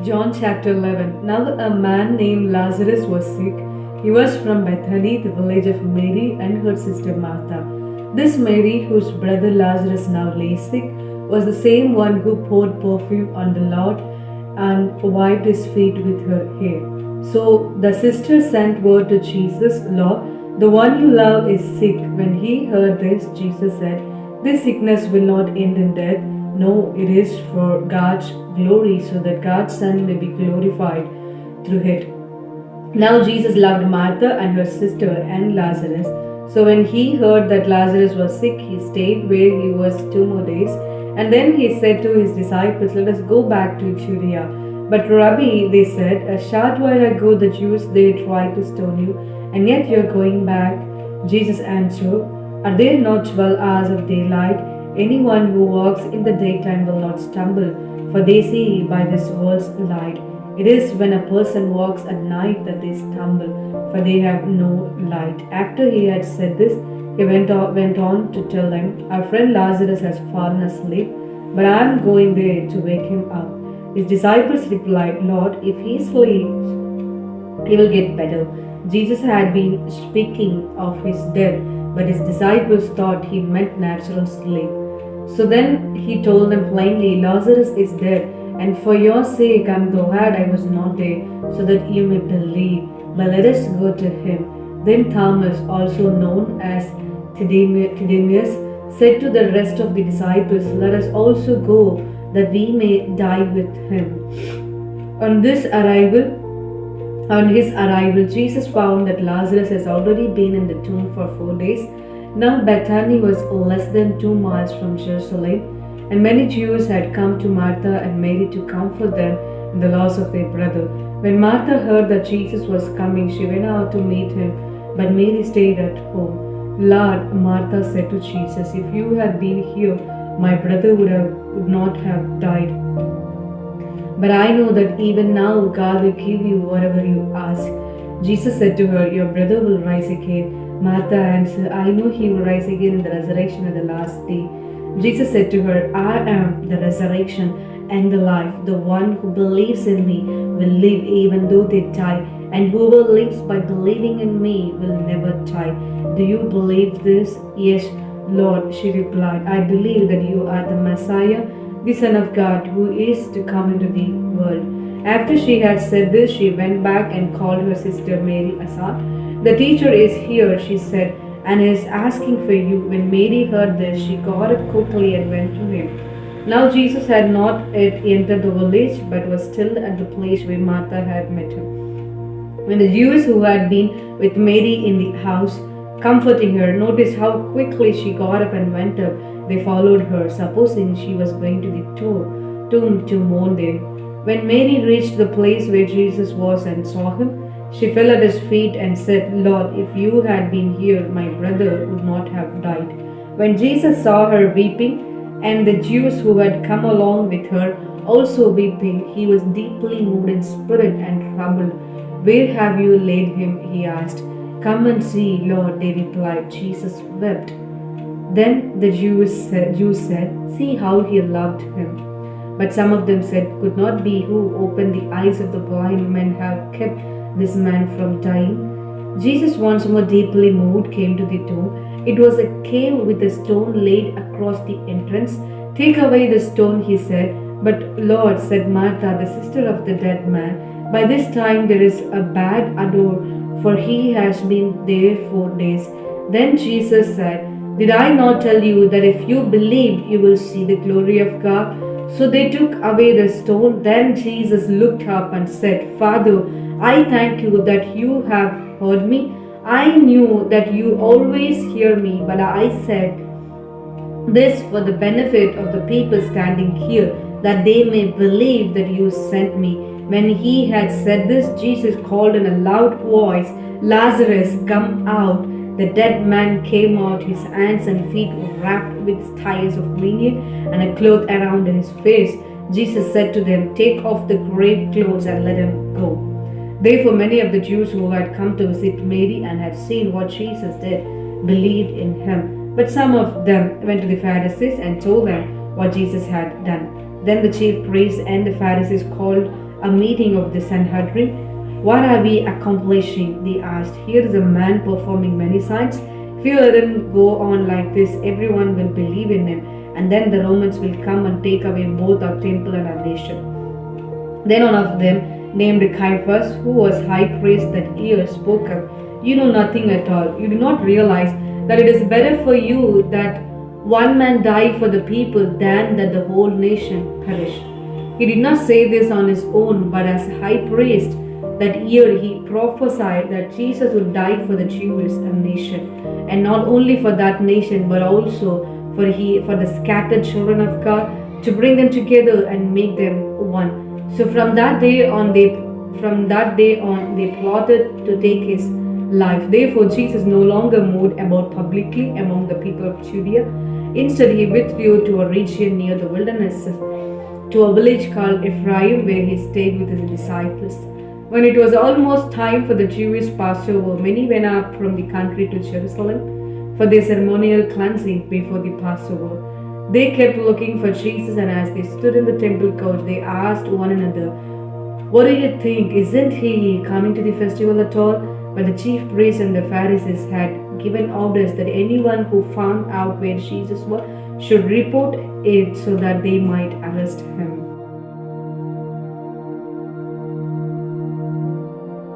John chapter 11. Now a man named Lazarus was sick. He was from Bethany, the village of Mary and her sister Martha. This Mary, whose brother Lazarus now lay sick, was the same one who poured perfume on the Lord and wiped his feet with her hair. So the sister sent word to Jesus, Lord, the one you love is sick. When he heard this, Jesus said, this sickness will not end in death. No, it is for God's glory, so that God's Son may be glorified through it. Now Jesus loved Martha and her sister and Lazarus. So when he heard that Lazarus was sick, he stayed where he was 2 more days. And then he said to his disciples, let us go back to Judea. But Rabbi, they said, a short while ago the Jews, they tried to stone you, and yet you are going back. Jesus answered, are there not 12 hours of daylight? Anyone who walks in the daytime will not stumble, for they see by this world's light. It is when a person walks at night that they stumble, for they have no light. After he had said this, he went on to tell them, our friend Lazarus has fallen asleep, but I am going there to wake him up. His disciples replied, Lord, if he sleeps, he will get better. Jesus had been speaking of his death, but his disciples thought he meant natural sleep. So then he told them plainly, Lazarus is dead, and for your sake I am glad I was not there, so that you may believe. But let us go to him. Then Thomas, also known as Didymus, said to the rest of the disciples, let us also go, that we may die with him. On his arrival, Jesus found that Lazarus has already been in the tomb for 4 days. Now Bethany was less than 2 miles from Jerusalem, and many Jews had come to Martha and Mary to comfort them in the loss of their brother. When Martha heard that Jesus was coming, she went out to meet him, but Mary stayed at home. Lord, Martha said to Jesus, if you had been here, my brother would not have died. But I know that even now God will give you whatever you ask. Jesus said to her, your brother will rise again. Martha answered, I know he will rise again in the resurrection at the last day. Jesus said to her, I am the resurrection and the life. The one who believes in me will live even though they die, and whoever lives by believing in me will never die. Do you believe this? Yes, Lord, she replied. I believe that you are the Messiah, the Son of God, who is to come into the world. After she had said this, she went back and called her sister Mary aside. The teacher is here, she said, and is asking for you. When Mary heard this, she got up quickly and went to him. Now Jesus had not yet entered the village, but was still at the place where Martha had met him. When the Jews who had been with Mary in the house, comforting her, noticed how quickly she got up and went up, they followed her, supposing she was going to the tomb to mourn there. When Mary reached the place where Jesus was and saw him, she fell at his feet and said, Lord, if you had been here, my brother would not have died. When Jesus saw her weeping, and the Jews who had come along with her also weeping, he was deeply moved in spirit and troubled. Where have you laid him? He asked. Come and see, Lord, they replied. Jesus wept. Then the Jews said, see how he loved him. But some of them said, could not be who opened the eyes of the blind men have kept this man from dying? Jesus, once more deeply moved, came to the tomb. It was a cave with a stone laid across the entrance. Take away the stone, he said. But Lord, said Martha, the sister of the dead man, by this time there is a bad odor, for he has been there 4 days. Then Jesus said, did I not tell you that if you believe, you will see the glory of God? So they took away the stone. Then Jesus looked up and said, Father, I thank you that you have heard me. I knew that you always hear me, but I said this for the benefit of the people standing here, that they may believe that you sent me. When he had said this, Jesus called in a loud voice, Lazarus, come out. The dead man came out, his hands and feet were wrapped with ties of linen and a cloth around his face. Jesus said to them, take off the grave clothes and let him go. Therefore many of the Jews who had come to visit Mary and had seen what Jesus did believed in him. But some of them went to the Pharisees and told them what Jesus had done. Then the chief priests and the Pharisees called a meeting of the Sanhedrin. "What are we accomplishing?" they asked. "Here is a man performing many signs. If you let him go on like this, everyone will believe in him, and then the Romans will come and take away both our temple and our nation." Then one of them, named Caiaphas, who was high priest that year, spoke up. "You know nothing at all. You do not realize that it is better for you that one man die for the people than that the whole nation perish." He did not say this on his own, but as high priest that year he prophesied that Jesus would die for the Jewish nation, and not only for that nation, but also for the scattered children of God, to bring them together and make them one. So from that day on, they plotted to take his life. Therefore, Jesus no longer moved about publicly among the people of Judea. Instead, he withdrew to a region near the wilderness, to a village called Ephraim, where he stayed with his disciples. When it was almost time for the Jewish Passover, many went up from the country to Jerusalem for their ceremonial cleansing before the Passover. They kept looking for Jesus, and as they stood in the temple court, they asked one another, "What do you think? Isn't he coming to the festival at all?" But the chief priests and the Pharisees had given orders that anyone who found out where Jesus was should report it so that they might arrest him.